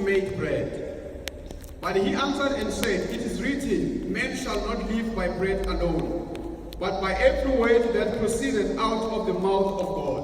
make bread. But he answered and said, It is written, Man shall not live by bread alone, but by every word that proceedeth out of the mouth of God.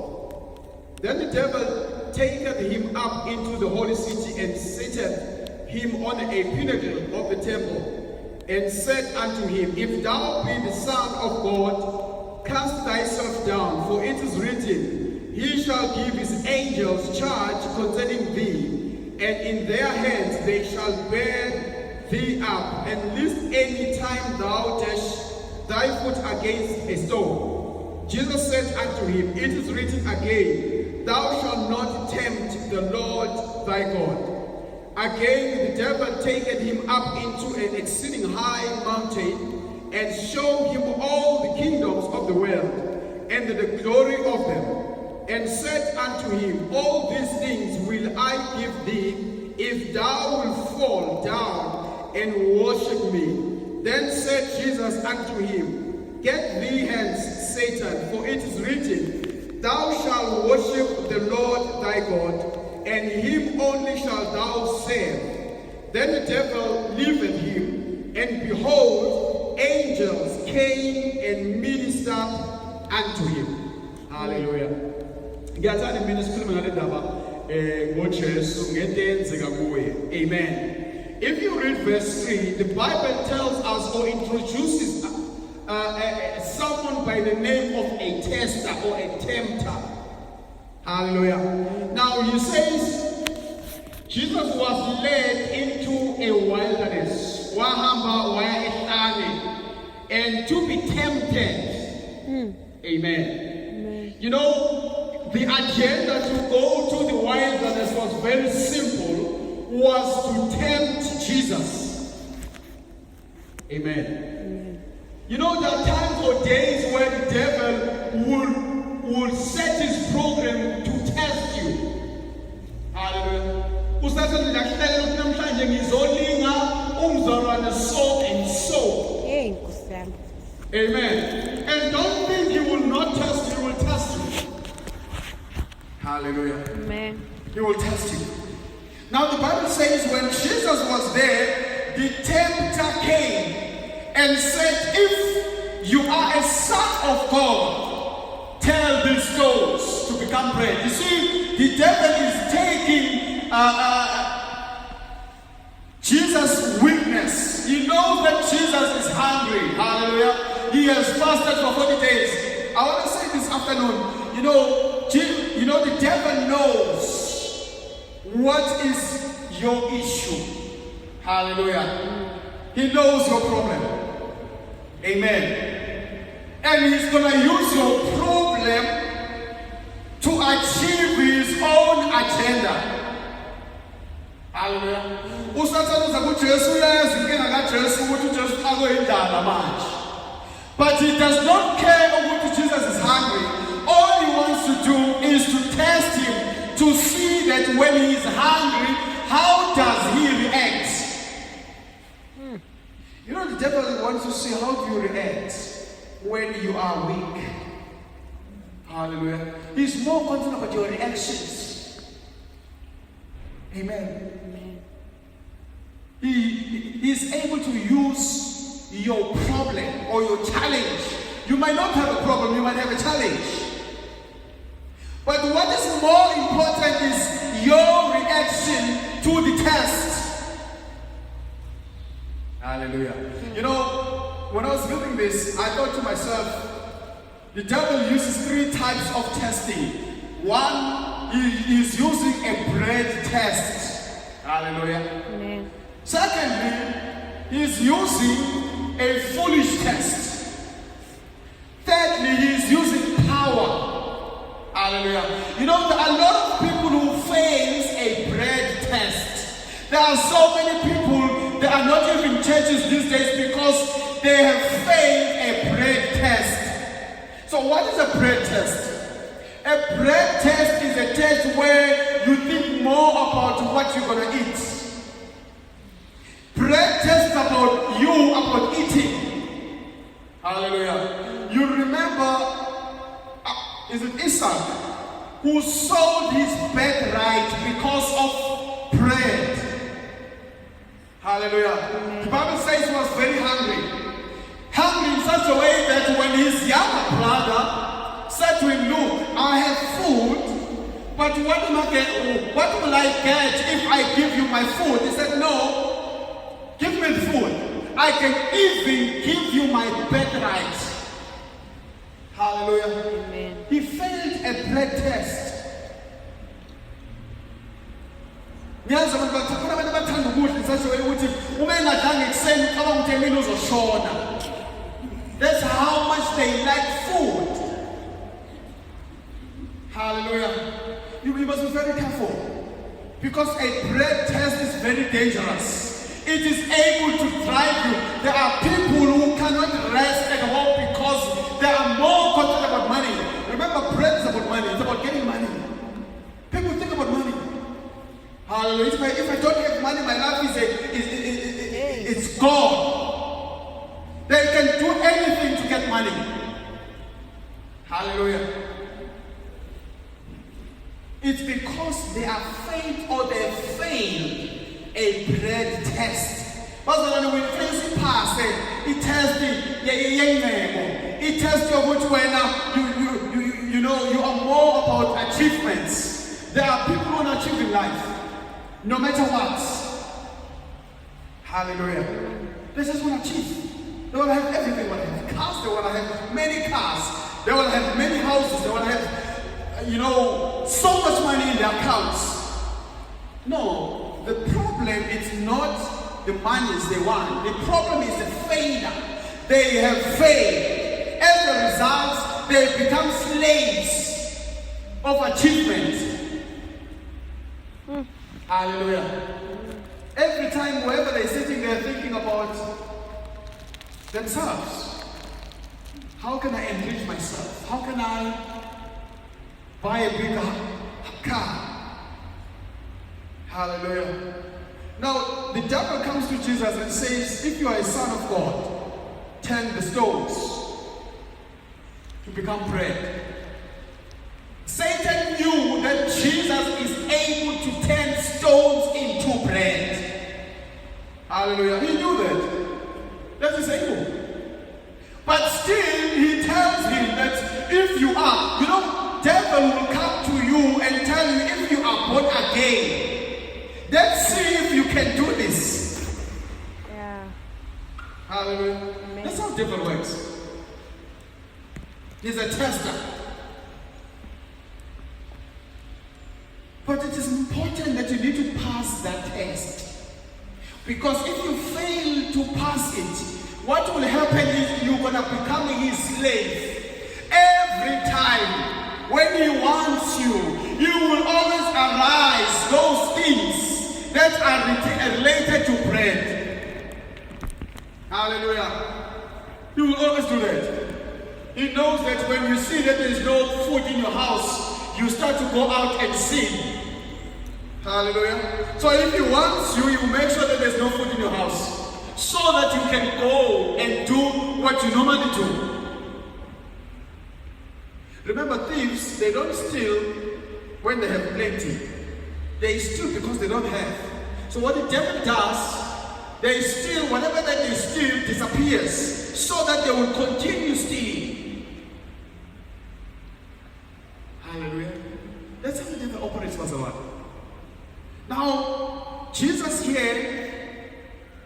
Then the devil taketh him up into the holy city, and seated him on a pinnacle of the temple, and said unto him, If thou be the Son of God, cast thyself down, for it is written, He shall give his angels charge concerning thee, and in their hands they shall bear thee up, and lest any time thou dash thy foot against a stone. Jesus said unto him, It is written again, Thou shalt not tempt the Lord thy God. Again the devil taketh him up into an exceeding high mountain, and showed him all the kingdoms of the world, and the glory of them, and said unto him, All these things will I give thee, if thou wilt fall down and worship me. Then said Jesus unto him, Get thee hence, Satan, for it is written, Thou shalt worship the Lord thy God, and him only shalt thou serve. Then the devil left him, and behold, angels came and ministered unto him. Hallelujah. Amen. If you read verse 3, the Bible tells us or introduces someone by the name of a tester or a tempter. Hallelujah. Now he says Jesus was led into a wilderness, and to be tempted. Amen. You know, the agenda to go to the wilderness was very simple, was to tempt Jesus. Amen. You know, there are times or days where the devil will set his program to test you. Hallelujah. Amen. And don't think he will not test you, he will test you. Hallelujah. Amen. He will test you. Now the Bible says when Jesus was there, the tempter came and said, If you are a son of God, tell these stones to become bread. You see, the devil is taking Jesus' weakness. He knows that Jesus is hungry. Hallelujah. He has fasted for 40 days. I want to say this afternoon, you know, the devil knows what is your issue. Hallelujah. He knows your problem. Amen. And he's going to use your problem to achieve his own agenda. Hallelujah. But he does not care about Jesus is hungry. All he wants to do is to test him, to see that when he is hungry, how does he react? You know, the devil wants to see how do you react when you are weak. Hallelujah. He's more concerned about your reactions. Amen. He is able to use your problem or your challenge. You might not have a problem, you might have a challenge. But what is more important is your reaction to the test. Hallelujah. You know, when I was reading this, I thought to myself, the devil uses 3 types of testing. One, he is using a bread test. Hallelujah. Amen. Secondly, he is using a foolish test. Thirdly, he is using power. Hallelujah. You know, there are a lot of people who fails a bread test. There are so many people that are not even churches these days because they have failed a bread test. So what is a bread test? A bread test is a test where you think more about what you're going to eat. Bread test about you, about eating. Hallelujah. You remember, is it Isaac, who sold his birthright because of bread? Hallelujah. The Bible says he was very hungry. Hungry in such a way that when his younger brother said to him, look, I have food, but what will I get if I give you my food? He said, no, give me the food. I can even give you my birthright. Hallelujah. Amen. He failed a bread test. That's how much they like food. Hallelujah. You must be very careful, because a bread test is very dangerous. It is able to drive you. There are people who cannot rest at home because they are more concerned about money. Remember, bread is about money. It's about getting money. People think about money. Hallelujah. If I don't have money, my life it's gone. They can do anything to get money. Hallelujah. It's because they are failed or they failed a bread test. But when you pass it tells you know you are more about achievements. There are people who are achieving life, no matter what. Hallelujah. They just want to achieve. They want to have everything. They want to have cars. They want to have many cars. They want to have many houses. They want to have, so much money in their accounts. No, the problem is not the monies they want. The problem is the failure. They have failed. As a result, they become slaves of achievement. Hallelujah. Every time, wherever they're sitting there thinking about themselves, how can I enrich myself? How can I buy a bigger car? Hallelujah. Now, the devil comes to Jesus and says, if you are a son of God, turn the stones to become bread. Satan knew that Jesus is able to turn stones into bread. Hallelujah. He knew that is able. But still, he tells him that if you are, devil will come to you and tell you, if you are born again, let's see if you can do this. Yeah. Hallelujah. Amen. That's how devil works. He's a tester. But it is important that you need to pass that test. Because if you fail to pass it, what will happen is you're going to become his slave. Every time when he wants you, you will always arise those things that are related to bread. Hallelujah. He will always do that. He knows that when you see that there is no food in your house, you start to go out and sin. Hallelujah. So if he wants you, you make sure that there's no food in your house, so that you can go and do what you normally do. Remember, thieves, they don't steal when they have plenty. They steal because they don't have. So what the devil does, they steal, whatever that they steal disappears, so that they will continue stealing. Hallelujah. That's how the devil operates, Pastor Mark. Now, Jesus here,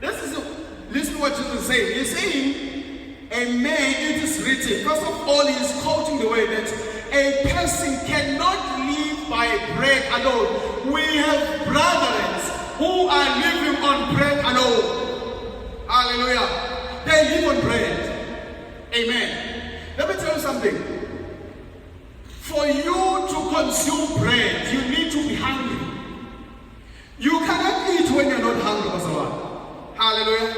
listen to what Jesus is saying. He's saying, a man, it is written. First of all, he is quoting the way that a person cannot live by bread alone. We have brothers who are living on bread alone. Hallelujah. They live on bread. Amen. Let me tell you something. For you to consume bread, you need to be hungry. You cannot eat when you're not hungry, Pastor One. Hallelujah.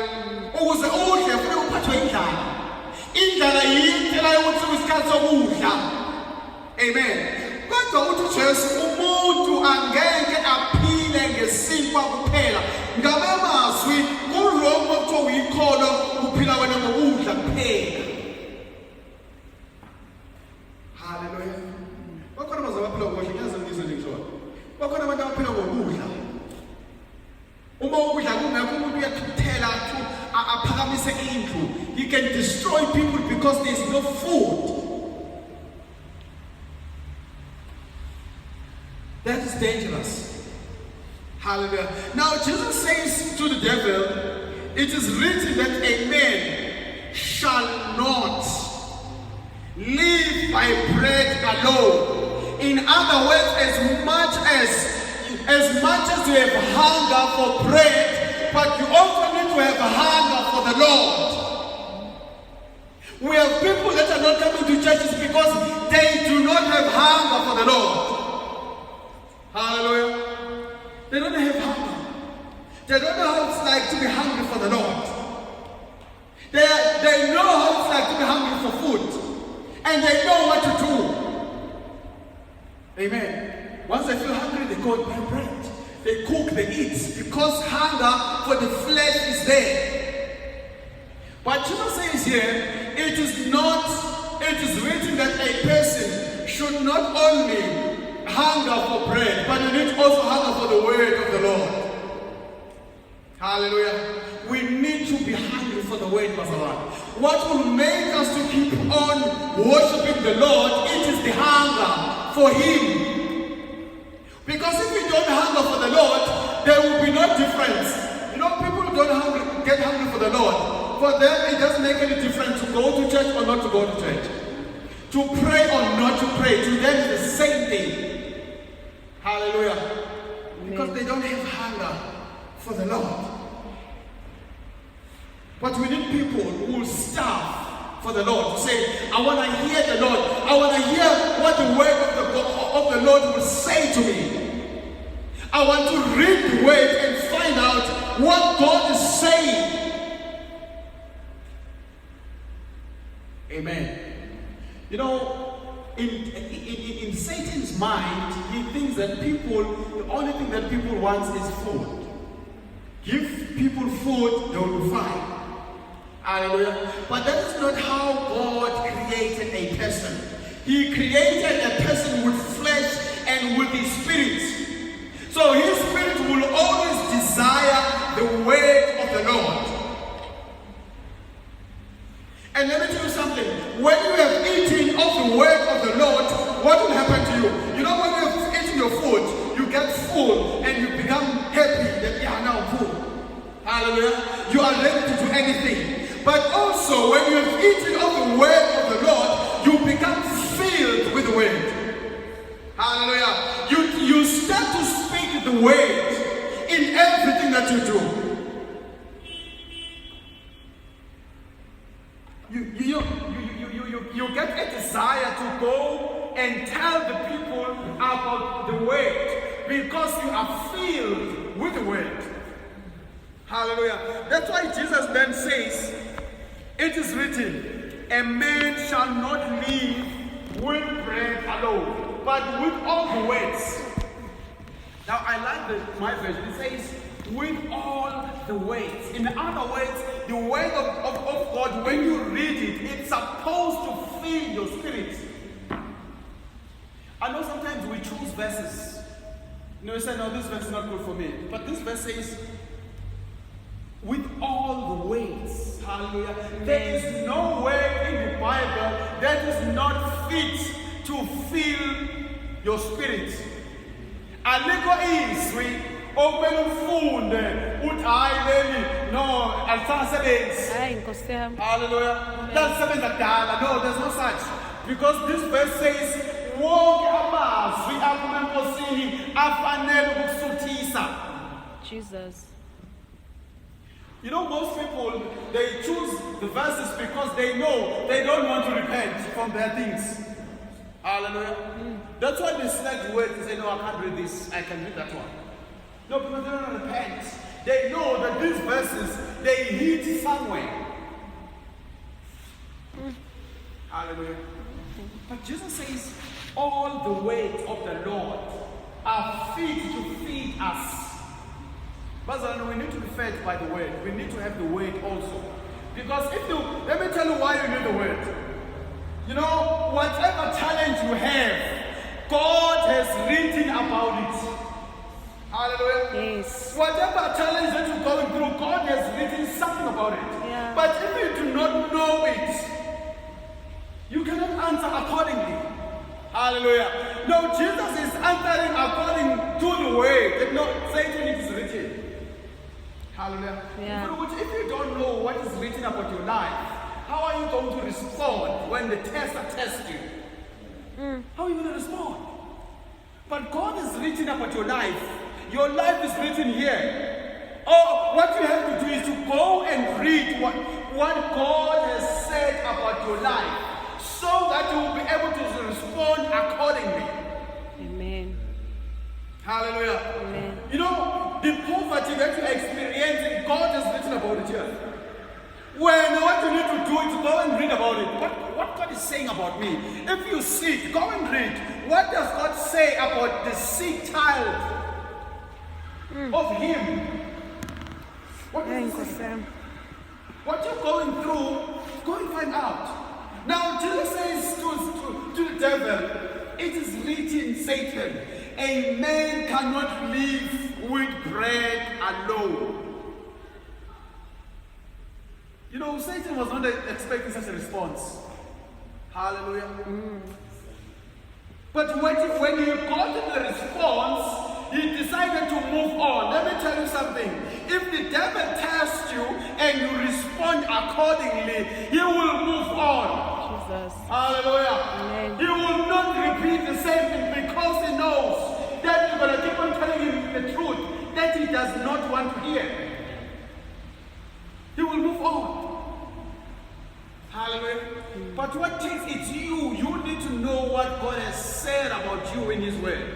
Amen. Kodwa uthi Jesu umuntu angeke aphile ngesinkwa kuphela. Ngamazwi kuloko okuthiwa uyikholo uphila wena ngokudla kuphela. Hallelujah. Bakhona abantu abaphila ngokudla, ngiyazi ngizwe ngisho. Bakhona abantu abaphila ngokudla. Uma ukudla kungekho umuntu He can destroy people because there's no food. That is dangerous. Hallelujah. Now Jesus says to the devil, it is written that a man shall not live by bread alone. In other words, as much as you have hunger for bread, but you also need to have a hunger for the Lord. We have people that are not coming to churches because they do not have hunger for the Lord. Hallelujah. They don't have hunger. They don't know how it's like to be hungry for the Lord. They know how it's like to be hungry for food. And they know what to do. Amen. Once they feel hungry, they go and buy bread. They cook, they eat. Because hunger for the flesh is there. But Jesus says here, it is written that a person should not only hunger for bread, but you need also hunger for the word of the Lord. Hallelujah. We need to be hungry for the word, Pastor Ron. What will make us to keep on worshiping the Lord, it is the hunger for Him. Because if we don't hunger for the Lord, there will be no difference. You know, people who don't get hungry for the Lord, for them it doesn't make any difference to go to church or not to go to church. To pray or not to pray, to them it's the same thing. Hallelujah. Amen. Because they don't have hunger for the Lord. But we need people who will starve for the Lord. To say, I want to hear the Lord. I want to hear what the word of the Lord will say to me. I want to read the word and find out what God is saying. Amen. You know, in Satan's mind, he thinks that the only thing that people want is food. Give people food, they will be fine. Hallelujah. But that is not how God created a person. He created a person with flesh and with his spirit. So his spirit will always desire the word of the Lord. And let me tell you something. When you have eaten of the word of the Lord, what will happen to you? You know, when you have eaten your food, you get full and you become happy that you are now full. Hallelujah. You are ready to do anything. But also, when you have eaten of the word of the Lord, you become filled with the word. Hallelujah. You start to speak the word in everything that you do. You get a desire to go and tell the people about the word because you are filled with the word. Hallelujah. That's why Jesus then says, it is written, a man shall not live with bread alone, but with all the words. Now I like my version. It says, with all the words. In other words, the word of God, when you read it, it's supposed to fill your spirit. I know sometimes we choose verses. You know, we say, no, this verse is not good for me. But this verse says, with all the words. Hallelujah. There is no word in the Bible that is not fit to fill your spirit. Aliko izwi okumele ufunde uthi hayi leli no alisasebenzi. Hayi Nkosi yami. Hallelujah. Lalisebenza kudala. No, there's no such. Because this verse says wonke amazwi aphuma enkosini afanele ukusuthisa. Jesus. You know, most people, they choose the verses because they know they don't want to repent from their things. Hallelujah. That's why they select the word and say, no, I can't read this, I can read that one. No, because they don't repent. They know that these verses, they hit somewhere. Hallelujah. But Jesus says, all the words of the Lord are fit to feed us. But we need to be fed by the word. We need to have the word also. Because let me tell you why you need the word. You know, whatever talent you have, God has written about it. Hallelujah. Yes. Whatever challenge that you're going through, God has written something about it. Yeah. But if you do not know it, you cannot answer accordingly. Hallelujah. No, Jesus is answering according to the word. No, Satan, it is written. Hallelujah. Yeah. But if you don't know what is written about your life, how are you going to respond when the tester tests you? How are you going to respond? But God is written about your life. Your life is written here. Oh, what you have to do is to go and read what God has said about your life, so that you will be able to respond accordingly. Amen. Hallelujah. Amen. You know, the poverty that you're experiencing, God has written about it here. When what you need to do is go and read about it. What God is saying about me. If you seek, go and read. What does God say about the sick child of Him? What does He say? What you're going through, go and find out. Now, Jesus says to the devil, it is written, Satan, a man cannot live with bread alone. You know, Satan was not expecting such a response. Hallelujah. But when he got the response, he decided to move on. Let me tell you something. If the devil tests you and you respond accordingly, he will move on. Jesus. Hallelujah. Amen. He will not repeat the same thing, because he knows that you're going to keep on telling him the truth that he does not want to hear. He will move on. Hallelujah. But what takes it you need to know what God has said about you in His Word.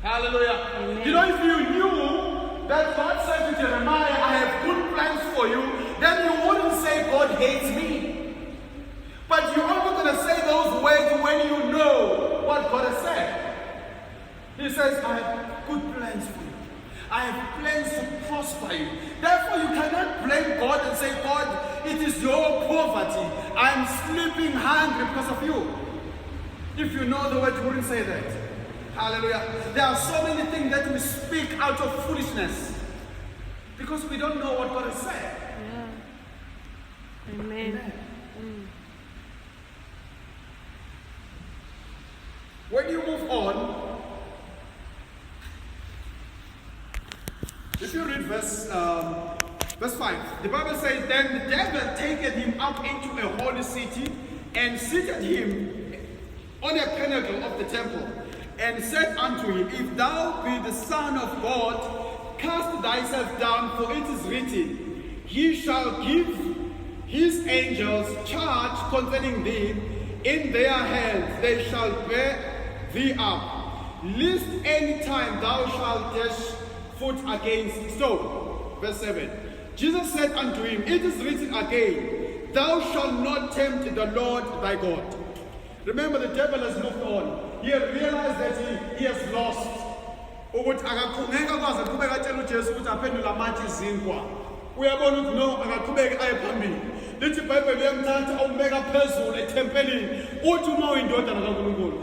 Hallelujah. Amen. You know, if you knew that God said to Jeremiah, I have good plans for you, then you wouldn't say God hates me. But you're only going to say those words when you know what God has said. He says, I have good plans for you. I have plans to prosper you. Therefore, you cannot blame God and say, God, it is your poverty. I'm sleeping hungry because of you. If you know the word, you wouldn't say that. Hallelujah. There are so many things that we speak out of foolishness because we don't know what God has said. Yeah. Amen. Amen. When you move on, if you read verse 5, the Bible says, then the devil taketh him up into a holy city and seated him on a pinnacle of the temple, and said unto him, if thou be the Son of God, cast thyself down, for it is written, he shall give his angels charge concerning thee, in their hands they shall bear thee up, lest any time thou shalt dash foot against stone. Verse 7. Jesus said unto him, it is written again, thou shalt not tempt the Lord thy God. Remember, the devil has moved on. He had realized that he has lost. Ukuthi akakhungeka kwaze aqhubeka atshela uJesu ukuthi aphendule amatshe izinkwa. Uyabona ukuthi no, akaqhubeki aye phambili. Lithi iBhayibheli liyamthatha awumbeka phezulu ethempelini. Uthi uma uyindodana kaNkulunkulu.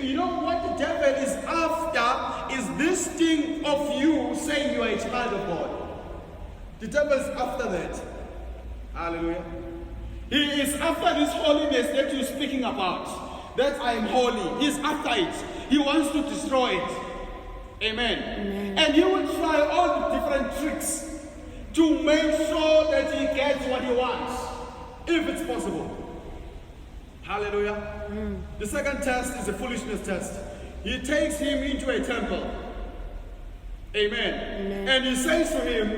You know what the devil is after is this thing of you saying you are a child of God. The devil is after that. Hallelujah. He is after this holiness that you're speaking about. That I am holy. He's after it. He wants to destroy it. Amen. Amen. And he will try all the different tricks to make sure that he gets what he wants, if it's possible. Hallelujah. The second test is a foolishness test. He takes him into a temple. Amen. Amen. And he says to him,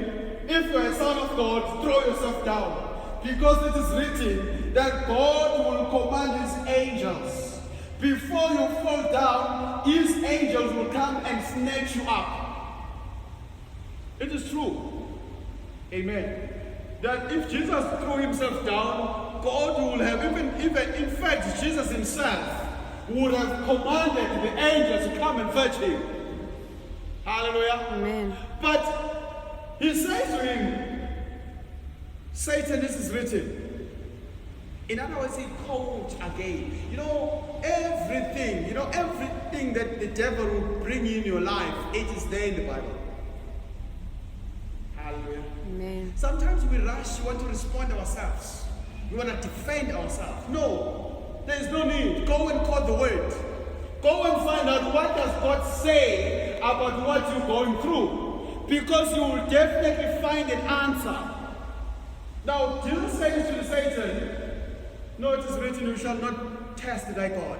if you are a son of God, throw yourself down. Because it is written that God will command his angels. Before you fall down, his angels will come and snatch you up. It is true. Amen. That if Jesus threw himself down, God will have, even in fact, Jesus himself would have commanded the angels to come and fetch him. Hallelujah. Amen. But he says to him, Satan, this is written. In other words, he quotes again. You know, everything that the devil will bring in your life, it is there in the Bible. Hallelujah. Amen. Sometimes we rush, we want to respond ourselves. We want to defend ourselves. No, there is no need. Go and quote the word. Go and find out what does God say about what you're going through. Because you will definitely find an answer. Now, Jesus says to Satan, no, it is written, you shall not test thy God.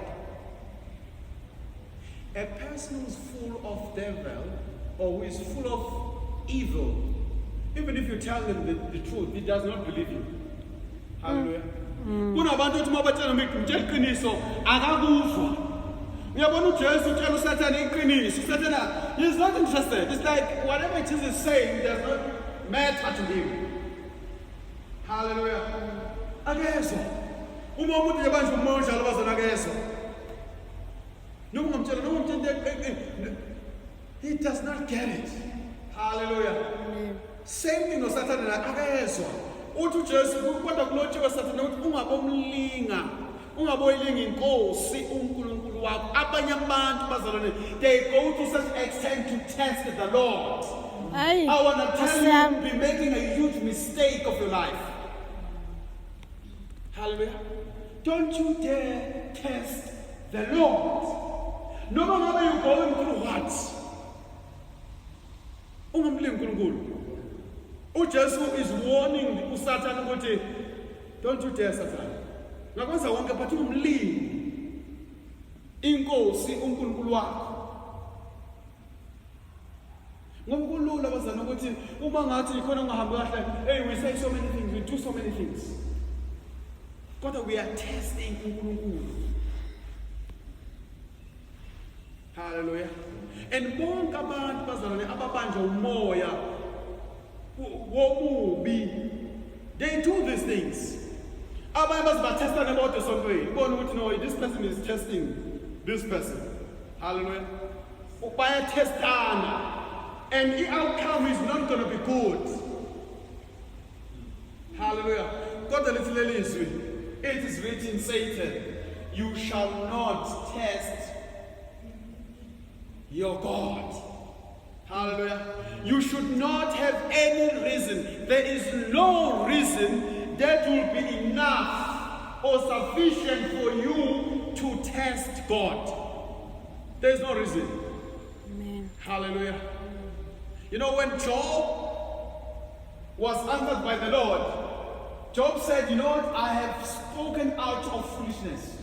A person who is full of devil or who is full of evil, even if you tell them the truth, he does not believe you. Hallelujah. Kunabantu othi mabatshela ngimtshela iqiniso akakuzwa. Uyabona uJesu utshela uSathane iqiniso. uSathane, he's not interested. It's like whatever Jesus is saying does not matter to him. Hallelujah. Akezwa. Uma umuntu nje manje umoya njalo bazona akezwa. He does not get it. Hallelujah. Same thing with Satan. Akezwa. Uthi uJesu kodwa kulotshiwe Satan ukuthi ungabomlinga. Ungaboyilinga inkosi uNkulunkulu wakho. Abanye abantu bazalwane, they go to such extent to test the Lord. I want to tell you, you'll be making a huge mistake of your life. Hallelujah. Don't you dare test the Lord. No matter you're going through what. uJesu is warning uSatan ukuthi don't you dare Satan. Ngakwenza wonke but umlimi inkosi uNkulunkulu wakho. Ngoba kulula bazana ukuthi uma ngathi ikhona ungahambi kahle, hey, we say so many things, we do so many things. Kodwa we are testing uNkulunkulu. Hallelujah. And bonke abantu bazalwane ababanjwa umoya womubi, they do these things. Abanye bazibatesta nemoto esontweni. Ubone ukuthi no, this person is testing this person. Hallelujah. Bayatestana. And the outcome is not going to be good. Hallelujah. God, it is written, Satan, you shall not test your God. Hallelujah. You should not have any reason. There is no reason that will be enough or sufficient for you to test God. There is no reason. Amen. Hallelujah. You know, when Job was answered by the Lord, Job said, you know what, I have spoken out of foolishness.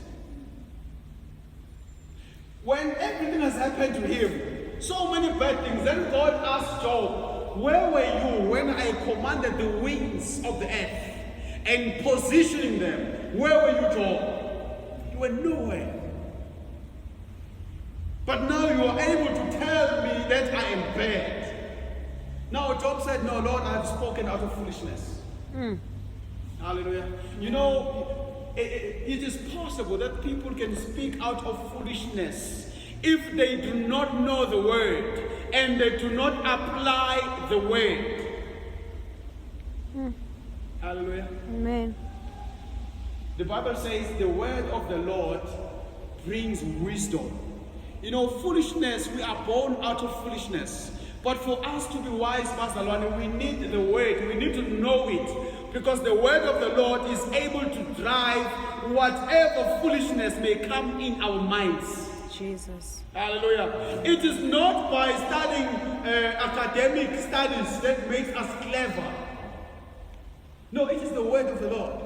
When everything has happened to him, so many bad things, then God asked Job, where were you when I commanded the winds of the earth and positioning them? Where were you, Job? You were nowhere. But now you are able to tell me that I am bad. Now Job said, no, Lord, I have spoken out of foolishness. Hallelujah. You know, it is possible that people can speak out of foolishness if they do not know the word and they do not apply the word. Hallelujah. Amen. The Bible says the word of the Lord brings wisdom. You know, foolishness, we are born out of foolishness. But for us to be wise, Pastor Lwani, we need the word. We need to know it. Because the word of the Lord is able to drive whatever foolishness may come in our minds. Jesus. Hallelujah. It is not by studying academic studies that makes us clever. No, it is the word of the Lord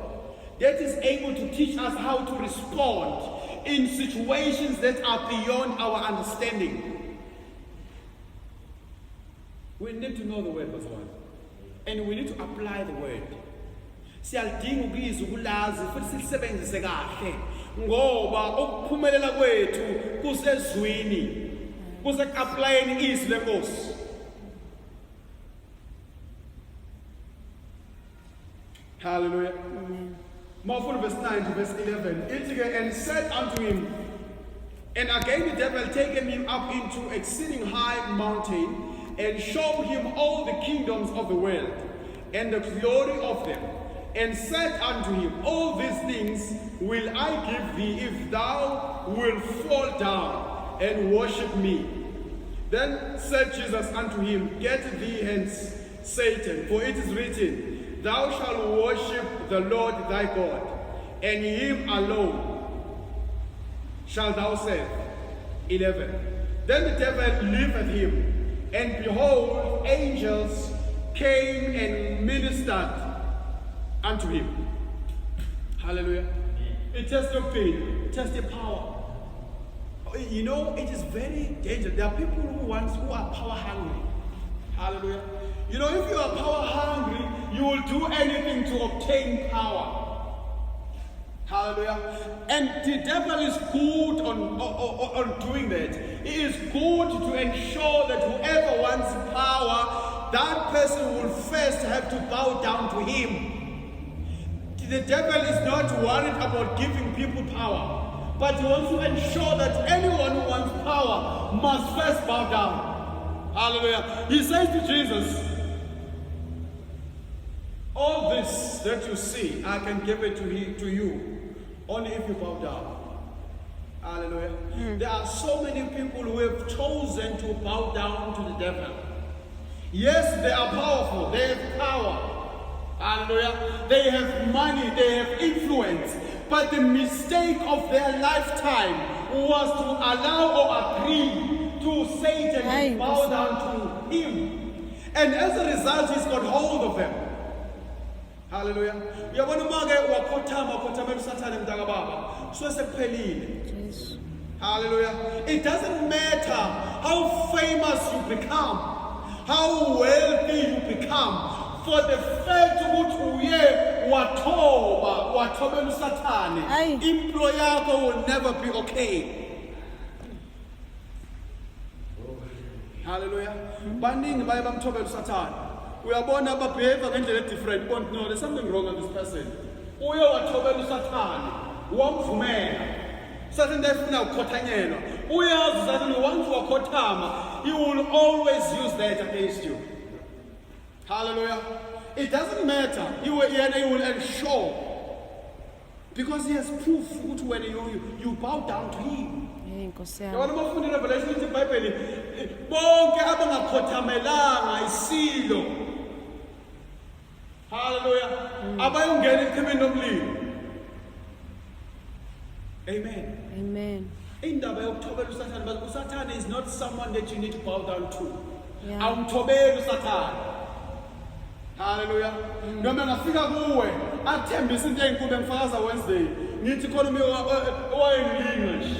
that is able to teach us how to respond in situations that are beyond our understanding. We need to know the word, Pastor Lwani. And we need to apply the word. Siyalidinga ukuyizwa ukulazi futhi silisebenzise kahle ngoba ukuphumelela kwethu kusezwini kuse-applyeni izwi lenkosi. Hallelujah. Mawufunda verse 9 to verse 11. Ithi ke, and said unto him, and again the devil taken him up into exceeding high mountain and showed him all the kingdoms of the world and the glory of them, and said unto him, all these things will I give thee if thou wilt fall down and worship me. Then said Jesus unto him, get thee hence, Satan, for it is written, thou shalt worship the Lord thy God, and him alone shalt thou serve. 11. Then the devil left him, and behold, angels came and ministered unto him. Hallelujah. It has no pain, it has the power. You know, it is very dangerous. There are people who are power hungry. Hallelujah. You know, if you are power hungry, you will do anything to obtain power. Hallelujah. And the devil is good on doing that. He is good to ensure that whoever wants power, that person will first have to bow down to him. The devil is not worried about giving people power, but he wants to ensure that anyone who wants power must first bow down. Hallelujah. He says to Jesus, all this that you see, I can give it to you, only if you bow down. Hallelujah. There are so many people who have chosen to bow down to the devil. Yes, they are powerful, they have power. Hallelujah. They have money, they have influence. But the mistake of their lifetime was to allow or agree to Satan to bow down to him. And as a result, he's got hold of them. Hallelujah. Hallelujah. It doesn't matter how famous you become, how wealthy you become, for the fact that uye wathobela uSathane, impilo yakho will never be okay. Hallelujah. Baningi baye bamthobela uSathane. Uyabona ababehave ngendlela different. No, there's something wrong with this person. Uye wathobela uSathane, wamvumela. Satan defuna ukhothanyelwa. Uyazi uSathane once wakhothama, he will always use that against you. Hallelujah. It doesn't matter. He will ensure. Because he has proof when you bow down to him. Hallelujah. Amen. Amen. Satan is not someone that you need to bow down to. Yeah. Hallelujah. Noma ngafika kuwe athembisa into enkulu emfakaza Wednesday ngithi khona English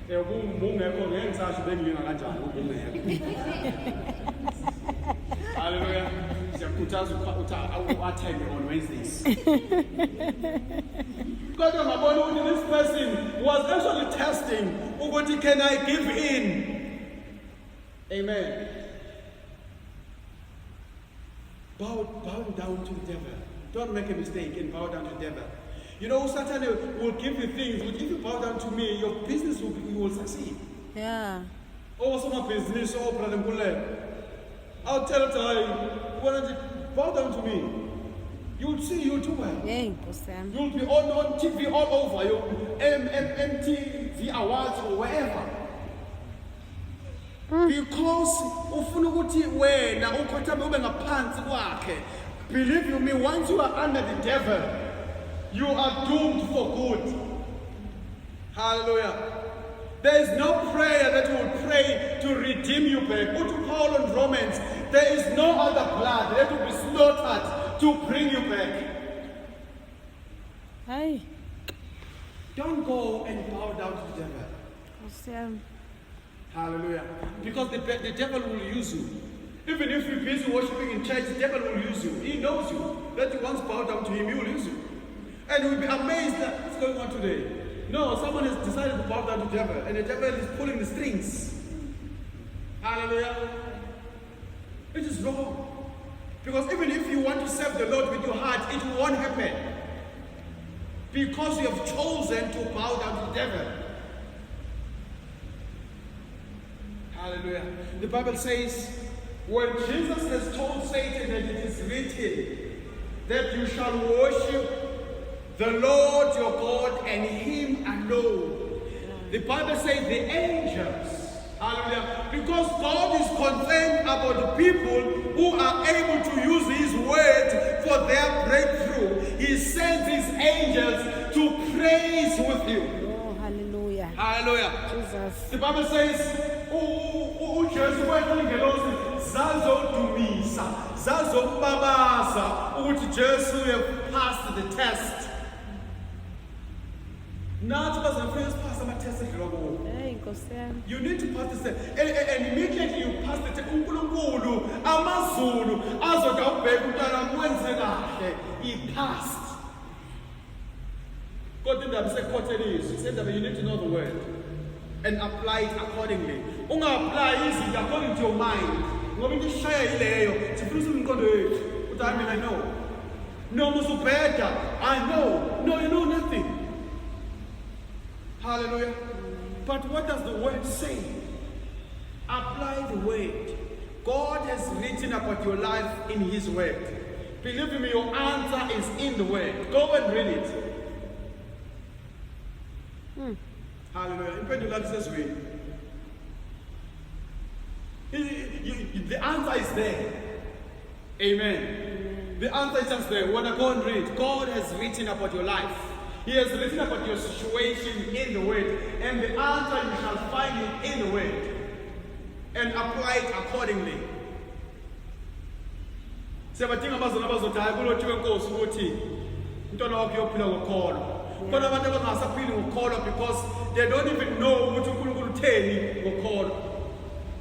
ubungekho ngeke ngisasho bengilinga kanjani ubungekho. Hallelujah. Siyakhuthaza ukuthi attend on Wednesdays. Kodwa ngabona ukuthi this person was actually testing ukuthi can I give in? Amen. Bow down to the devil. Don't make a mistake and bow down to the devil. You know, Satan will give you things, but if you bow down to me, your business will succeed. Yeah. Oh, so my business, oh, brother Mule. I'll tell it to you, bow down to me. You'll see, you'll do well. Yeah, you'll be on TV all over, your MTV awards or wherever. Because believe you me, once you are under the devil, you are doomed for good. Hallelujah. There is no prayer that will pray to redeem you back. Go to Paul and Romans. There is no other blood that will be slaughtered to bring you back. Hey. Don't go and bow down to the devil. Hallelujah. Because the devil will use you. Even if you're busy worshiping in church, the devil will use you. He knows you. That you once bow down to him, he will use you. And you'll be amazed that what's going on today. No, someone has decided to bow down to the devil, and the devil is pulling the strings. Hallelujah. It is wrong. Because even if you want to serve the Lord with your heart, it won't happen. Because you have chosen to bow down to the devil. Hallelujah. The Bible says, when Jesus has told Satan that it is written that you shall worship the Lord your God and him alone. The Bible says the angels, hallelujah, because God is concerned about the people who are able He sends his angels to praise with you. Oh, hallelujah. Hallelujah. Jesus. The Bible says, uJesu wayengelosi zazodumisa, zazombabaza ukuthi Jesu have passed the test. Nathi bazafika pass ama-test edlula kuwo. Hey, Nkosi yami. You need to pass the test. And immediately you pass the test, uNkulunkulu, amazulu, azothi awubheke umntwana wenze kahle. He passed. Kodwa indaba isekhotheliswe. Sendaba you need to know the word and apply it accordingly. Unga-apply izinto according to your mind. Ngoba into ishaya yileyo. Sifuna umqondo wethu. But I mean, I know. No, musubheda. I know. No, you know nothing. Hallelujah. But what does the word say? Apply the word. God has written about your life in his word. Believe me, your answer is in the word. Go and read it. Hallelujah. The answer is there. Amen. The answer is just there. When I go and read, God has written about your life. He has written about your situation in the word. And the answer, you shall find it in the word. And apply it accordingly. Siyabadinga abazali abazothi hayi kulothiwe Nkosi ukuthi umntwana wakho uyophila ngokholo. Kodwa abantu abangasaphili ngokholo because they don't even know ukuthi uNkulunkulu utheni ngokholo.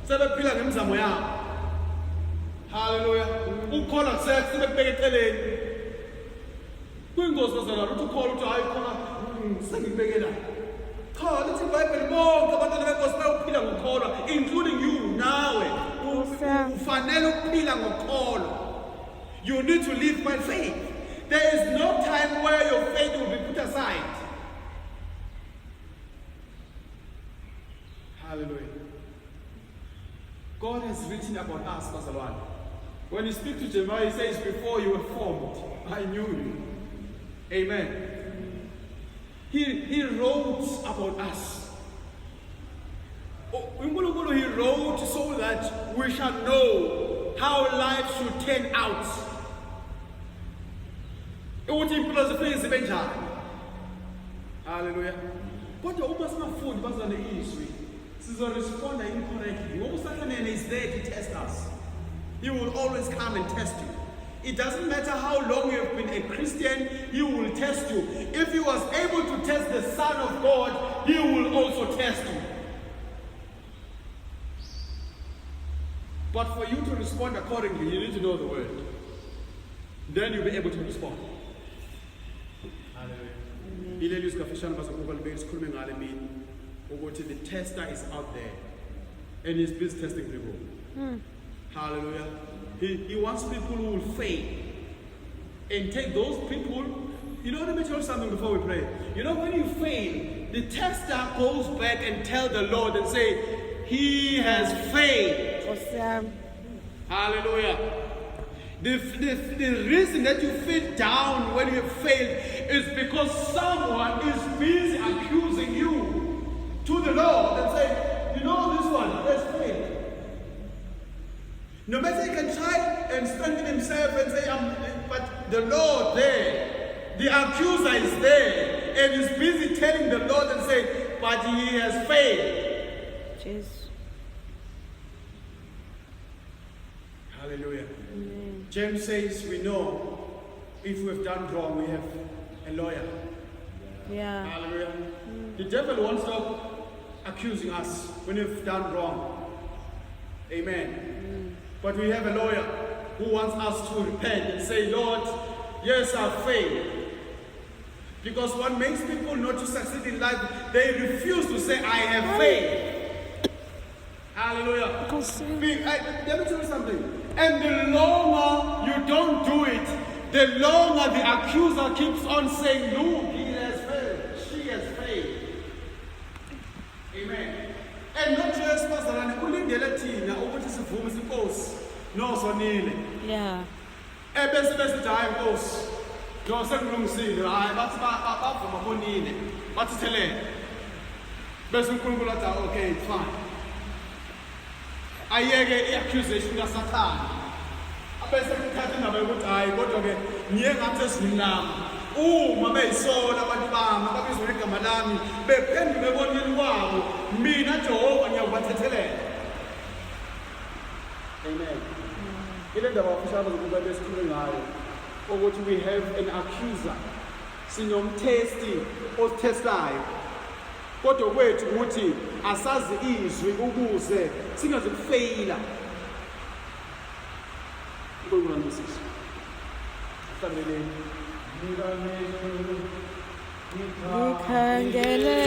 Sebephila ngemizamo yabo. Hallelujah. Ukholwa sebekubeka eceleni. Kuyingozi bazalwane ukuthi ukholwa uthi hayi khona sengibekela. Cha, lithi iBhayibheli bonke abantwana beNkosi bayophila ngokholo including you nawe. Ufanele ukuphila ngokholo. You need to live by faith. There is no time where your faith will be put aside. Hallelujah. God has written about us, Bazalwane. When he speaks to Jeremiah, he says, before you were formed, I knew you. Amen. He wrote about us. He wrote so that we shall know how life should turn out. Hallelujah. Kodwa uma singafundi bazalwane izwi, sizoresponda incorrectly. Ngoba uSathane is there to test us. He will always come and test you. It doesn't matter how long you have been a Christian, he will test you. If he was able to test the Son of God, he will also test you. But for you to respond accordingly, you need to know the word. Then you'll be able to respond. Hallelujah. The tester is out there and he's busy testing people. Hallelujah. He wants people who will fail and take those people. You know, let me tell you something before we pray. You know, when you fail, the tester goes back and tell the Lord and say, he has failed. Awesome. Hallelujah. The reason that you feel down when you have failed is because someone is busy accusing you to the Lord and saying, you know, this one has failed. No matter he can try and strengthen himself and say, but the Lord there, the accuser is there, and is busy telling the Lord and saying, but he has failed. Jesus. Hallelujah. Amen. James says, we know if we have done wrong, we have a lawyer. Yeah. Hallelujah. The devil won't stop accusing us when we've done wrong. Amen. But we have a lawyer who wants us to repent and say, Lord, yes, I've failed. Because what makes people not to succeed in life, they refuse to say, I have failed. Hallelujah. Let me tell you something. And the longer you don't do it, the longer the accuser keeps on saying, look, he has failed, she has failed. Amen. And not just Pastor, ulindele thina ukuthi sivume inkosi no sonile. Yeah. Ebese bese hayi inkosi. No sekulungisile, hayi bathi bavuma bonile. Bathi thelele. Bese uNkulunkulu athi okay, it's fine. Ayeke iaccusation kaSathane. Abese kuthatha indaba yokuthi hayi kodwa-ke ngiye ngathi esizwini lami uma beyisola abantu bami ababizwa ngegama lami bephenduke ebonweni kwabo mina Jehova ngiyakubathethelela. Amen. Ile ndaba bafishane zokuba besikhulume ngayo ukuthi we have an accuser, sinomthesti osithestayo, kodwa kwethu ukuthi asazi izwi ukuze singazifeyila. Ukulungisisa Nikhangele